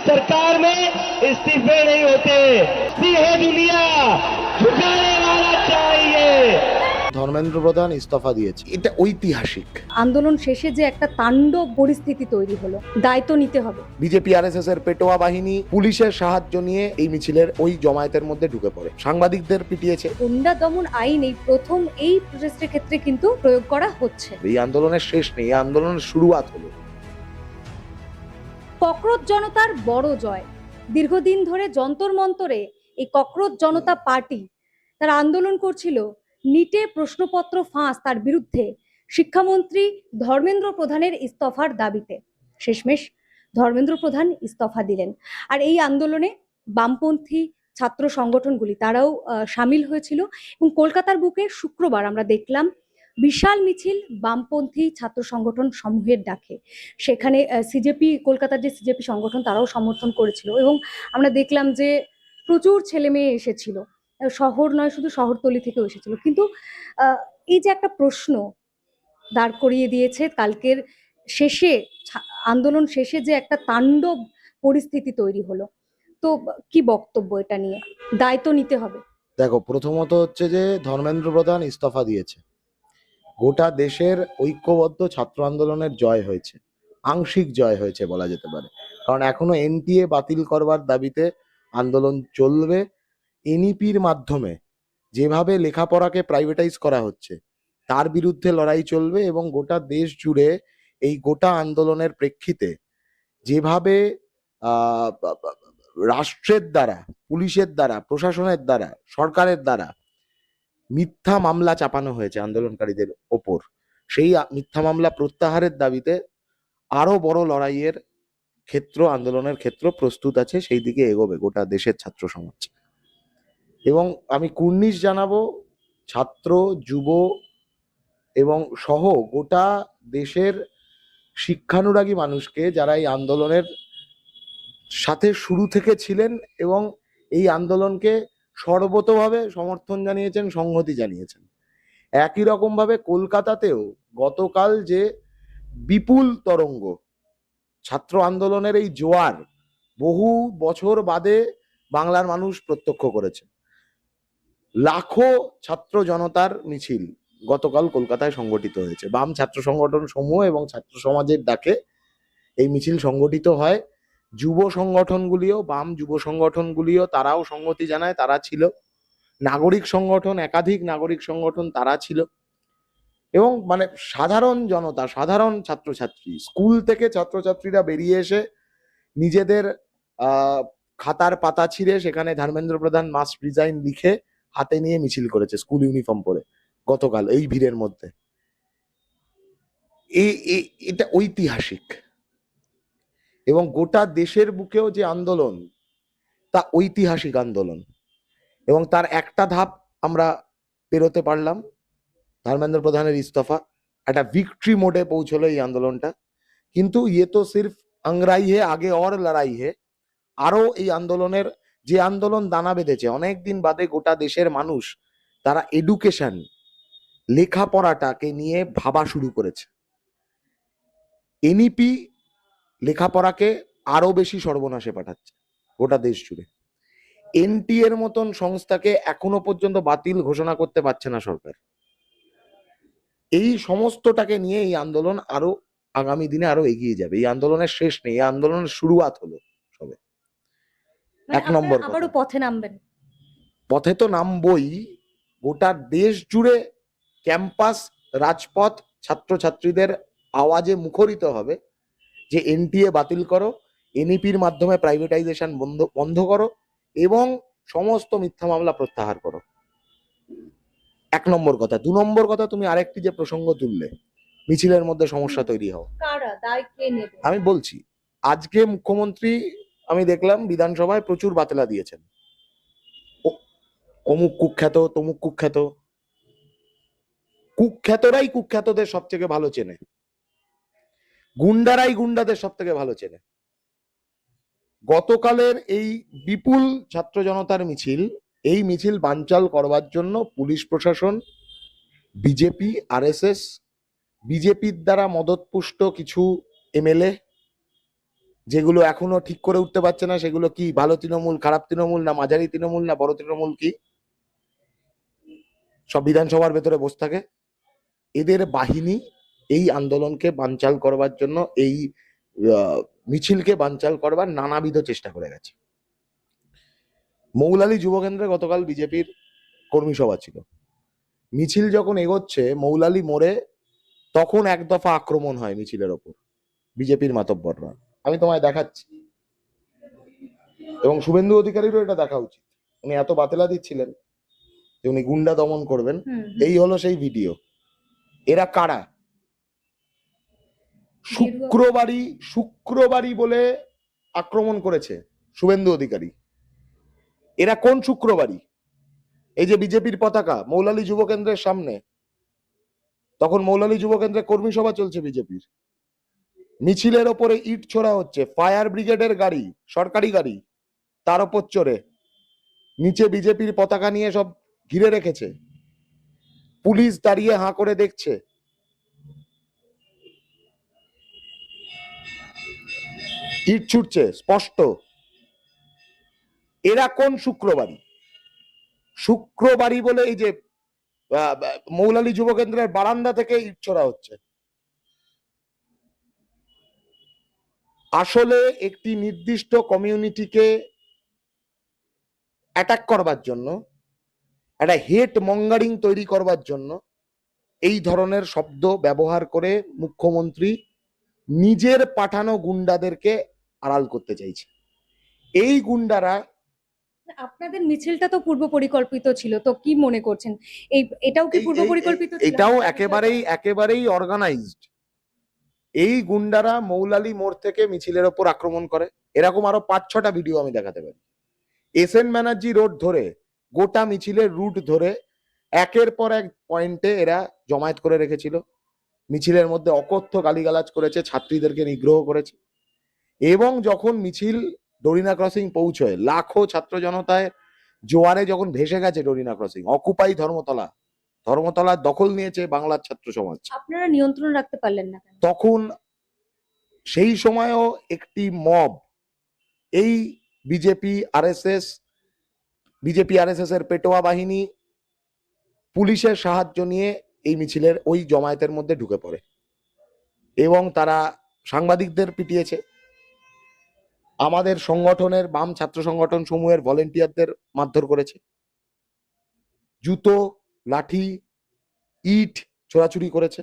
सरकार में इस्तीफे नहीं होते, है दुनिया झुकाने वाला चाहिए। ধর্মেন্দ্র প্রধান ইস্তফা দিয়েছে, এটা ঐতিহাসিক। আন্দোলন শেষে যে একটা তাণ্ডব পরিস্থিতি তৈরি হলো, দায়িত্ব নিতে হবে। বিজেপি আরএসএস এর পেটোয়া বাহিনী পুলিশের সাহায্য নিয়ে এই মিছিলের ওই জমায়েতের মধ্যে ঢুকে পড়ে, সাংবাদিকদের পিটিয়েছে। গুন্ডা দমন আইন এই প্রথম এই প্রচেষ্টার ক্ষেত্রে কিন্তু প্রয়োগ করা হচ্ছে। এই আন্দোলনের শেষ নেই, এই আন্দোলনের শুরুয়াত হলো। ককরোচ জনতার বড় জয়। দীর্ঘদিন ধরে যন্তর মন্তরে এই ককরোচ জনতা পার্টি তারা আন্দোলন করছিল নিটে প্রশ্নপত্র ফাঁস তার বিরুদ্ধে শিক্ষামন্ত্রী ধর্মেন্দ্র প্রধানের ইস্তফার দাবিতে। শেষমেশ ধর্মেন্দ্র প্রধান ইস্তফা দিলেন। আর এই আন্দোলনে বামপন্থী ছাত্র সংগঠনগুলি তারাও সামিল হয়েছিল এবং কলকাতার বুকে শুক্রবার আমরা দেখলাম বিশাল মিছিল বামপন্থী ছাত্র সংগঠন সমূহের ডাকে। সেখানে সিজেপি, কলকাতার যে সিজেপি সংগঠন তারাও সমর্থন করেছিল এবং আমরা দেখলাম যে প্রচুর ছেলে মেয়ে এসেছিল, শহর নয় শুধু শহরতলি থেকেও এসেছিল। কিন্তু এই যে একটা প্রশ্ন দাঁড় করিয়ে দিয়েছে কালকের শেষে, আন্দোলন শেষে যে একটা তাণ্ডব পরিস্থিতি তৈরি হলো, তো কি বক্তব্য এটা নিয়ে? দায়িত্ব নিতে হবে। দেখো, প্রথমত হচ্ছে যে ধর্মেন্দ্র প্রধান ইস্তফা দিয়েছে, গোটা দেশের ঐক্যবদ্ধ ছাত্র আন্দোলনের জয় হয়েছে, আংশিক জয় হয়েছে বলা যেতে পারে। কারণ এখনো এনটিএ বাতিল করবার দাবিতে আন্দোলন চলবে। এনইপির মাধ্যমে যেভাবে লেখাপড়াকে প্রাইভেটাইজ করা হচ্ছে তার বিরুদ্ধে লড়াই চলবে এবং গোটা দেশ জুড়ে এই গোটা আন্দোলনের প্রেক্ষিতে যেভাবে রাষ্ট্রের দ্বারা, পুলিশের দ্বারা, প্রশাসনের দ্বারা, সরকারের দ্বারা মিথ্যা মামলা চাপানো হয়েছে আন্দোলনকারীদের ওপর, সেই মিথ্যা মামলা প্রত্যাহারের দাবিতে আরো বড় লড়াইয়ের ক্ষেত্র, আন্দোলনের ক্ষেত্র প্রস্তুত আছে, সেই দিকে এগোবে গোটা দেশের ছাত্র সমাজ। এবং আমি কুর্নিশ জানাবো ছাত্র, যুব এবং সহ গোটা দেশের শিক্ষানুরাগী মানুষকে, যারা এই আন্দোলনের সাথে শুরু থেকে ছিলেন এবং এই আন্দোলনকে সর্বতোভাবে সমর্থন জানিয়েছেন, সংহতি জানিয়েছেন। একই রকম ভাবে কলকাতাতেও গতকাল যে বিপুল তরঙ্গ ছাত্র আন্দোলনের এই জোয়ার বহু বছর বাদে বাংলার মানুষ প্রত্যক্ষ করেছে। লাখো ছাত্র জনতার মিছিল গতকাল কলকাতায় সংগঠিত হয়েছে। বাম ছাত্র সংগঠন সমূহ এবং ছাত্র সমাজের ডাকে এই মিছিল সংগঠিত হয়। যুব সংগঠনগুলিও, বাম যুব সংগঠনগুলিও তারাও সংগতি জানায়, তারা ছিল। নাগরিক সংগঠন, একাধিক নাগরিক সংগঠন তারা ছিল। এবং মানে সাধারণ জনতা, সাধারণ ছাত্রছাত্রী, স্কুল থেকে ছাত্রছাত্রীরা বেরিয়ে এসে নিজেদের খাতার পাতা ছিঁড়ে সেখানে ধর্মেন্দ্র প্রধান মাস্ট রিজাইন লিখে হাতে নিয়ে মিছিল করেছে স্কুল ইউনিফর্ম পরে গতকাল এই ভিড়ের মধ্যে। এটা ঐতিহাসিক এবং গোটা দেশের বুকেও যে আন্দোলন, তা ঐতিহাসিক আন্দোলন। এবং তার একটা ধাপ আমরা পেরোতে পারলাম, ধর্মেন্দ্র প্রধানের ইস্তফা। একটা ভিক্টরি মোডে পৌঁছলো এই আন্দোলনটা। কিন্তু ইয়ে তো সির্ফ আংরাই হে, আগে অর লড়াই হে। আরো এই আন্দোলনের যে আন্দোলন দানা বেঁধেছে অনেক দিন বাদে, গোটা দেশের মানুষ তারা এডুকেশন, লেখাপড়াটাকে নিয়ে ভাবা শুরু করেছে। এনইপি লেখাপড়াকে আরো বেশি সর্বনাশে পাঠাচ্ছে গোটা দেশ জুড়ে। এনটি এর মতন সংস্থাকে এখনো পর্যন্ত বাতিল ঘোষণা করতে পারছে না সরকার। এই সমস্তটাকে নিয়ে এই আন্দোলন আরো আগামী দিনে আরো এগিয়ে যাবে। এই আন্দোলনের শেষ নেই, এই আন্দোলনের শুরুয়াত হলো সবে। এক নম্বর কথা, আবারও পথে নামবেন? পথে তো নামবই। গোটা দেশ জুড়ে ক্যাম্পাস, রাজপথ ছাত্রছাত্রীদের আওয়াজে মুখরিত হবে যে এনটিএ বাতিল করো, এনইপির মাধ্যমে প্রাইভেটাইজেশন বন্ধ করো এবং সমস্ত মিথ্যা মামলা প্রত্যাহার করো। এক নম্বর কথা। দু নম্বর কথা, তুমি আরেকটি যে প্রসঙ্গ তুললে, মিছিলের মধ্যে সমস্যা তৈরি হও, আমি বলছি আজকে মুখ্যমন্ত্রী আমি দেখলাম বিধানসভায় প্রচুর বাতেলা দিয়েছেন। অমুক কুখ্যাত, তমুক কুখ্যাত। কুখ্যাতরাই কুখ্যাতদের সব থেকে ভালো চেনে, গুন্ডারাই গুন্ডাদের সব থেকে ভালো চেনে। গতকালের এই বিপুল ছাত্র জনতার মিছিল, এই মিছিল বানচাল করবার জন্য পুলিশ প্রশাসন, বিজেপি, আরএসএস, বিজেপির দ্বারা মদতপুষ্ট কিছু এমএলএ, যেগুলো এখনো ঠিক করে উঠতে পারছে না, সেগুলো কি ভালো তৃণমূল, খারাপ তৃণমূল, না মাঝারি তৃণমূল, না বড় তৃণমূল, কি সব বিধানসভার ভেতরে বসে থাকে। এদের বাহিনী এই আন্দোলনকে বানচাল করবার জন্য, এই মিছিলকে বানচাল করবার নানাবিধ চেষ্টা করে গেছে। মৌলালী যুবকেন্দ্রে গতকাল বিজেপির কর্মী সভা ছিল। মিছিল যখন এগোচ্ছে মৌলালী মোড়ে, তখন এক দফা আক্রমণ হয় মিছিলের ওপর বিজেপির মাতব্বররা। আমি তোমায় দেখাচ্ছি, এবং শুভেন্দু অধিকারীরও এটা দেখা উচিত। উনি এত বাতেলা দিচ্ছিলেন যে উনি গুন্ডা দমন করবেন। এই হলো সেই ভিডিও। এরা কারা? শুক্রবারই বলে আক্রমণ করেছে শুভেন্দু অধিকারী। এরা কোন শুক্রবারই? এই যে বিজেপির পতাকা মৌলালী যুবকেন্দ্রের সামনে, তখন মৌলালী যুবকেন্দ্রে কর্মী সভা চলছে বিজেপির, মিছিলের ওপরে ইট ছোড়া হচ্ছে, ফায়ার ব্রিগেডের গাড়ি, সরকারি গাড়ি, তার ওপর চড়ে নিচে বিজেপির পতাকা নিয়ে সব ঘিরে রেখেছে। পুলিশ দাঁড়িয়ে হাঁ করে দেখছে। ইট ছুটছে স্পষ্ট। এরা কোন শুক্রবারই? শুক্রবারই বলে এই যে মৌলালী যুবকেন্দ্রের বারান্দা থেকে ইট ছোড়া হচ্ছে। আসলে একটি নির্দিষ্ট কমিউনিটিকে অ্যাটাক করবার জন্য, একটা হেট মঙ্গারিং তৈরি করবার জন্য এই ধরনের শব্দ ব্যবহার করে মুখ্যমন্ত্রী নিজের পাঠানো গুন্ডাদেরকে আড়াল করতে চাইছে। এই গুন্ডারা, আপনাদের মিছিলটা তো পূর্ব পরিকল্পিত ছিল, তো কি মনে করছেন এটাও কি পূর্ব পরিকল্পিত ছিল? এটাও একেবারেই অর্গানাইজড। এই গুন্ডারা মৌলালী মোড় থেকে মিছিলের ওপর আক্রমণ করে। এরকম আরো 5-6টা ভিডিও আমি দেখাতে পারি। এসএন ব্যানার্জি রোড ধরে গোটা মিছিলের রুট ধরে একের পর এক পয়েন্টে এরা জমায়েত করে রেখেছিল। মিছিলের মধ্যে অকথ্য গালিগালাজ করেছে, ছাত্রীদেরকে নিগ্রহ করেছে। এবং যখন মিছিল ডোরিনা ক্রসিং পৌঁছয়, লাখো ছাত্র জনতায় জোয়ারে যখন ভেসে গেছে ডোরিনা ক্রসিং, অকুপাই ধর্মতলা দখল নিয়েছে বাংলার ছাত্র সমাজ, আপনারা নিয়ন্ত্রণ রাখতে পারলেন না কেন? তখন সেই সময়ও একটি মব, এই বিজেপি আরএসএস এর পেটোয়া বাহিনী পুলিশের সাহায্য নিয়ে এই মিছিলের ওই জমায়েতের মধ্যে ঢুকে পড়ে এবং তারা সাংবাদিকদের পিটিয়েছে। আমাদের সংগঠনের, বাম ছাত্র সংগঠন সমূহের ভলেন্টিয়ারদের মারধর করেছে, জুতো, লাঠি, ইট ছোড়াছুড়ি করেছে।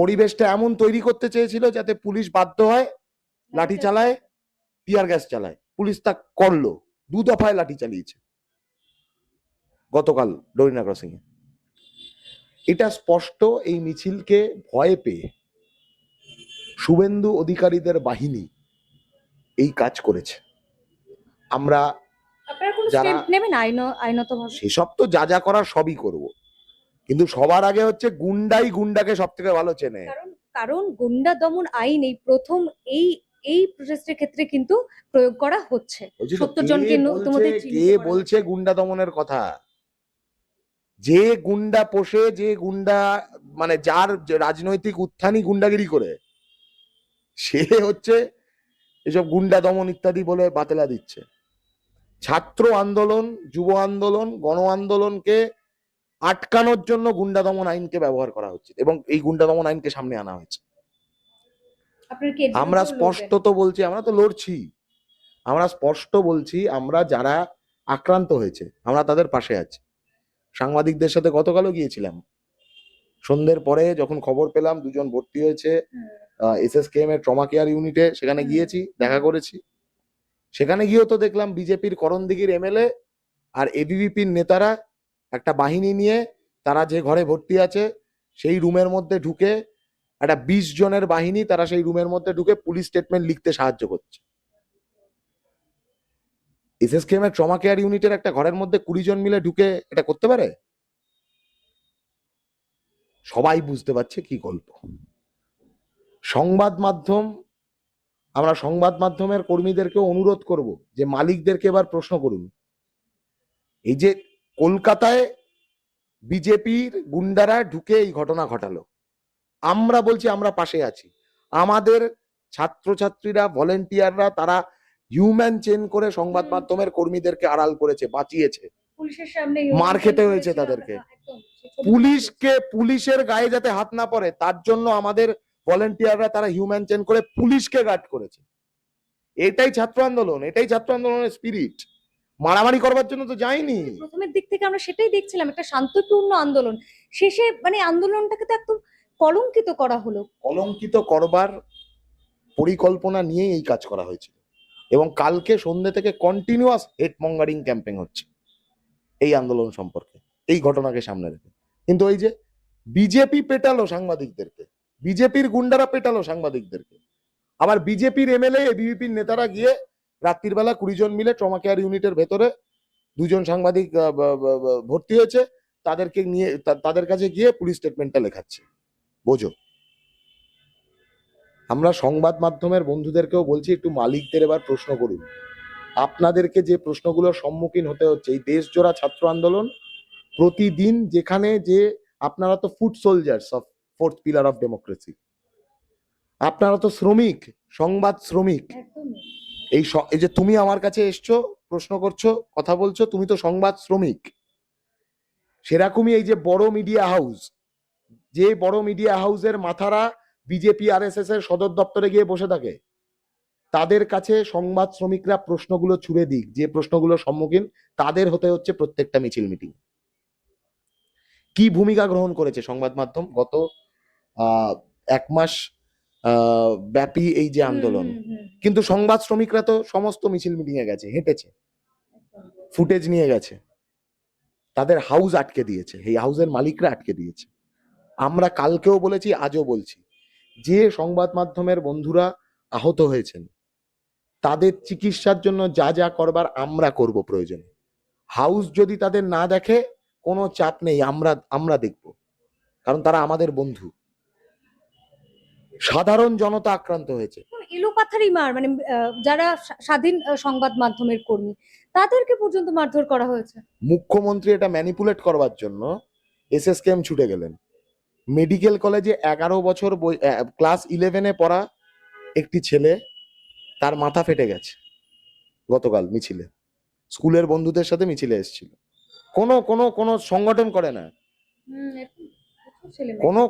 পরিবেশটা এমন তৈরি করতে চেয়েছিল যাতে পুলিশ বাধ্য হয় লাঠি চালায়, টিয়ার গ্যাস চালায়। পুলিশ তা করলো, 2 দফায় লাঠি চালিয়েছে গতকাল ডোরিনা ক্রসিং এ। এটা স্পষ্ট এই মিছিলকে ভয় পেয়ে শুভেন্দু অধিকারীদের বাহিনী এই কাজ করেছে। আমরা যারা সেসব তো যা করার সবই করব, কিন্তু সবার আগে হচ্ছে গুন্ডাই গুন্ডাকে সব থেকে ভালো চেনে। কারণ গুন্ডা দমন আইন এই প্রথম এই প্রচেষ্টার ক্ষেত্রে কিন্তু প্রয়োগ করা হচ্ছে। 70 জনকে কে বলছে গুন্ডা দমনের কথা? যে গুন্ডা পোষে, যে গুন্ডা মানে যার রাজনৈতিক উত্থানই গুন্ডাগিরি করে, সে হচ্ছে এসব গুন্ডা দমন ইত্যাদি বলে বাতেলা দিচ্ছে। ছাত্র আন্দোলন, যুব আন্দোলন, গণ আন্দোলনকে আটকানোর জন্য গুন্ডা দমন আইনকে ব্যবহার করা হচ্ছে এবং এই গুন্ডা দমন আইনকে সামনে আনা হয়েছে। আমরা স্পষ্ট তো বলছি, আমরা তো লড়ছি, আমরা স্পষ্ট বলছি, আমরা যারা আক্রান্ত হয়েছে আমরা তাদের পাশে আছি। সাংবাদিকদের সাথে গতকালও গিয়েছিলাম, সন্ধ্যের পরে যখন খবর পেলাম 2 জন ভর্তি হয়েছে এসএসকেএম এর ট্রমা কেয়ার ইউনিটে, সেখানে গিয়েছি, দেখা করেছি। সেখানে গিয়েও তো দেখলাম বিজেপির করণদিঘির এমএলএ আর এবিভিপির নেতারা একটা বাহিনী নিয়ে তারা যে ঘরে ভর্তি আছে সেই রুমের মধ্যে ঢুকে, একটা 20 জনের বাহিনী, তারা সেই রুমের মধ্যে ঢুকে পুলিশ স্টেটমেন্ট লিখতে সাহায্য করছে। এসএসকেএম এর ট্রমা কেয়ার ইউনিটের একটা ঘরের মধ্যে 20 জন মিলে ঢুকে এটা করতে পারে? সবাই বুঝতে পারছে কি গল্প। আমরা সংবাদ মাধ্যমের কর্মীদেরকে অনুরোধ করব যে মালিকদেরকে এবার প্রশ্ন করুন। এই যে কলকাতায় বিজেপির গুন্ডারা ঢুকে এই ঘটনা ঘটালো, আমরা বলছি আমরা পাশে আছি, আমাদের ছাত্রছাত্রীরা, ভলেন্টিয়াররা তারা হিউম্যান চেন করে সংবাদ মাধ্যমের কর্মীদেরকে আড়াল করেছে, বাঁচিয়েছে। পুলিশের সামনে মার খেতে হয়েছে তাদেরকে। পুলিশের গায়ে যাতে হাত না পড়ে তার জন্য আমাদের ভলেন্টিয়াররা তারা হিউম্যান চেন করে পুলিশকে গার্ড করেছে। এটাই ছাত্র আন্দোলন, এটাই ছাত্র আন্দোলনের স্পিরিট। মারামারি করবার জন্য তো যায়নি। প্রথমের দিক থেকে আমরা সেটাই দেখছিলাম, একটা শান্তপূর্ণ আন্দোলন, শেষে মানে আন্দোলনটাকে তো একদম কলঙ্কিত করা হলো। কলঙ্কিত করবার পরিকল্পনা নিয়েই এই কাজ করা হয়েছিল, এবং কালকে সন্ধ্যে থেকে কন্টিনিউয়াস হেট মঙ্গারিং ক্যাম্পেইন হচ্ছে এই আন্দোলন সম্পর্কে, এই ঘটনাকে সামনে রেখে। কিন্তু ওই যে বিজেপি পেটালো সাংবাদিকদেরকে, বিজেপির গুন্ডারা পেটালো সাংবাদিকদেরকে, আবার বিজেপির এমএলএ এবিভিপির নেতারা গিয়ে রাত্রির বেলা 20 জন মিলে ট্রমা কেয়ার ইউনিটের ভেতরে 2 জন সাংবাদিক ভর্তি হয়েছে, তাদেরকে নিয়ে তাদের কাছে গিয়ে পুলিশ স্টেটমেন্টটা লেখাচ্ছে। বোঝো, আমরা সংবাদ মাধ্যমের বন্ধুদেরকেও বলছি, একটু মালিকদের এবার প্রশ্ন করুন। আপনাদেরকে যে প্রশ্নগুলোর সম্মুখীন হতে হচ্ছে, এই দেশজোড়া ছাত্র আন্দোলন প্রতিদিন, যেখানে যে আপনারা তো foot soldiers of 4th pillar of democracy, আপনারা তো শ্রমিক, সংবাদ শ্রমিক। এই যে তুমি আমার কাছে এসছো, প্রশ্ন করছো, কথা বলছো, তুমি তো সংবাদ শ্রমিক। সেরকমই এই যে বড় মিডিয়া হাউস, যে বড় মিডিয়া হাউসের মাথারা বিজেপি আরএসএস এর সদর দপ্তরে গিয়ে বসে থাকে, তাদের কাছে সংবাদ শ্রমিকরা প্রশ্নগুলো ছুড়ে দিক, যে প্রশ্নগুলোর সম্মুখীন তাদের হতে হচ্ছে প্রত্যেকটা মিছিল মিটিং। কি ভূমিকা গ্রহণ করেছে সংবাদ মাধ্যম গত 1 মাস ব্যাপী এই যে আন্দোলন? কিন্তু সংবাদ শ্রমিকরা তো সমস্ত মিছিল মিটিং এ গেছে, হেঁটেছে, ফুটেজ নিয়ে গেছে, তাদের হাউস আটকে দিয়েছে, এই হাউসের মালিকরা আটকে দিয়েছে। আমরা কালকেও বলেছি, আজও বলছি, যে সংবাদ মাধ্যমের বন্ধুরা আহত হয়েছেন তাদের চিকিৎসার জন্য যা যা করবার আমরা করব প্রয়োজনে। হাউস যদি তাদের না দেখে কোনো চাপ নেই, আমরা দেখব, কারণ তারা আমাদের বন্ধু। সাধারণ জনতা আক্রান্ত হয়েছে। এলোপাথারি মার, মানে যারা স্বাধীন সংবাদ মাধ্যমের কর্মী তাদেরকে পর্যন্ত মারধর করা হয়েছে। মুখ্যমন্ত্রী এটা ম্যানিপুলেট করবার জন্য এসএসকেএম ছুটে গেলেন। মেডিকেল কলেজে 11 বছর ক্লাস 11-এ পড়া একটি ছেলে, তার মাথা ফেটে গেছে গতকাল মিছিলে, স্কুলের বন্ধুদের সাথে মিছিলে এসেছিল। কোনো সংগঠন করে না,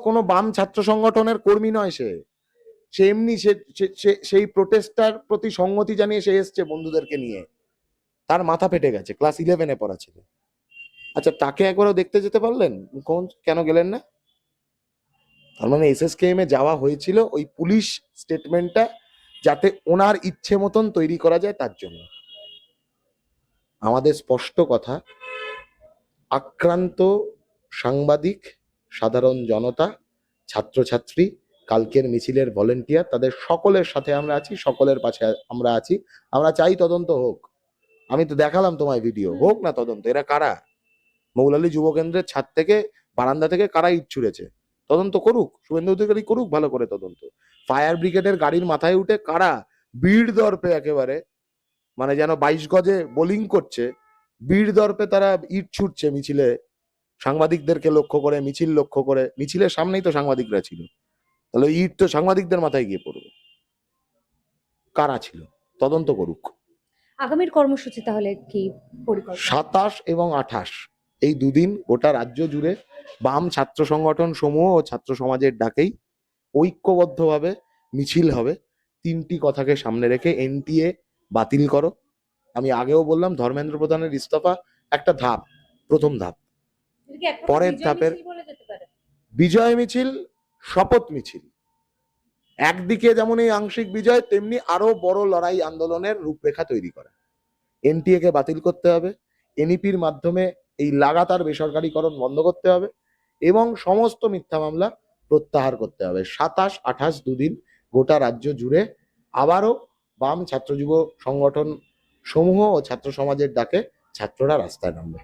কোনো বাম ছাত্র সংগঠনের কর্মী নয় সে এমনি সেই প্রোটেস্টার প্রতি সংগতি জানিয়ে সে এসছে বন্ধুদেরকে নিয়ে। তার মাথা ফেটে গেছে, ক্লাস 11-এ পড়া ছিল। আচ্ছা, তাকে একবারও দেখতে যেতে পারলেন? কেন গেলেন না? তার মানে এসএসকেএম এ যাওয়া হয়েছিল ওই পুলিশ স্টেটমেন্টটা যাতে ওনার ইচ্ছে মতন তৈরি করা যায় তার জন্য। আমাদের স্পষ্ট কথা, আক্রান্ত সাংবাদিক, সাধারণ জনতা, ছাত্রছাত্রী, কালকের মিছিলের ভলেন্টিয়ার, তাদের সকলের সাথে আমরা আছি, সকলের পাশে আমরা আছি। আমরা চাই তদন্ত হোক। আমি তো দেখালাম তোমায় ভিডিও, হোক না তদন্ত। এরা কারা? মৌলালী যুব কেন্দ্রের ছাদ থেকে, বারান্দা থেকে কারা ইট ছুঁড়েছে? তদন্ত করুক, শুভেন্দু অধিকারী করুক ভালো করে তদন্ত। ফায়ার ব্রিগেডের গাড়ির মাথায় উঠে কারা বীর দর্পে একেবারে, মানে যেন 22 গজে বোলিং করছে, বীর দর্পে তারা ইট ছুটছে মিছিলে, সাংবাদিকদেরকে লক্ষ্য করে, মিছিল লক্ষ্য করে। মিছিলের সামনেই তো সাংবাদিকরা ছিল, তাহলে ইট তো সাংবাদিকদের মাথায় গিয়ে পড়বে। কারা ছিল? তদন্ত করুক। আগামীর কর্মসূচি তাহলে কি পরিকল্পনা? 27 এবং 28 এই দুদিন গোটা রাজ্য জুড়ে বাম ছাত্র সংগঠন সমূহ ও ছাত্র সমাজের ডাকেই ঐক্যবদ্ধভাবে মিছিল হবে। 3টি কথাকে সামনে রেখে, এনটিএ বাতিল করো, আমি আগেও বললাম ধর্মেন্দ্র প্রধানের ইস্তফা একটা ধাপ, প্রথম ধাপ। পরের ধাপের বিজয় মিছিল, শপথ মিছিল। একদিকে যেমন এই আংশিক বিজয়, তেমনি আরো বড় লড়াই আন্দোলনের রূপরেখা তৈরি করা। এনটিএ কে বাতিল করতে হবে, এনইপির মাধ্যমে এই লাগাতার বেসরকারীকরণ বন্ধ করতে হবে, এবং সমস্ত মিথ্যা মামলা প্রত্যাহার করতে হবে। 27-28 দুদিন গোটা রাজ্য জুড়ে আবারও বাম ছাত্র যুব সংগঠন সমূহ ও ছাত্র সমাজের ডাকে ছাত্ররা রাস্তায় নামবে।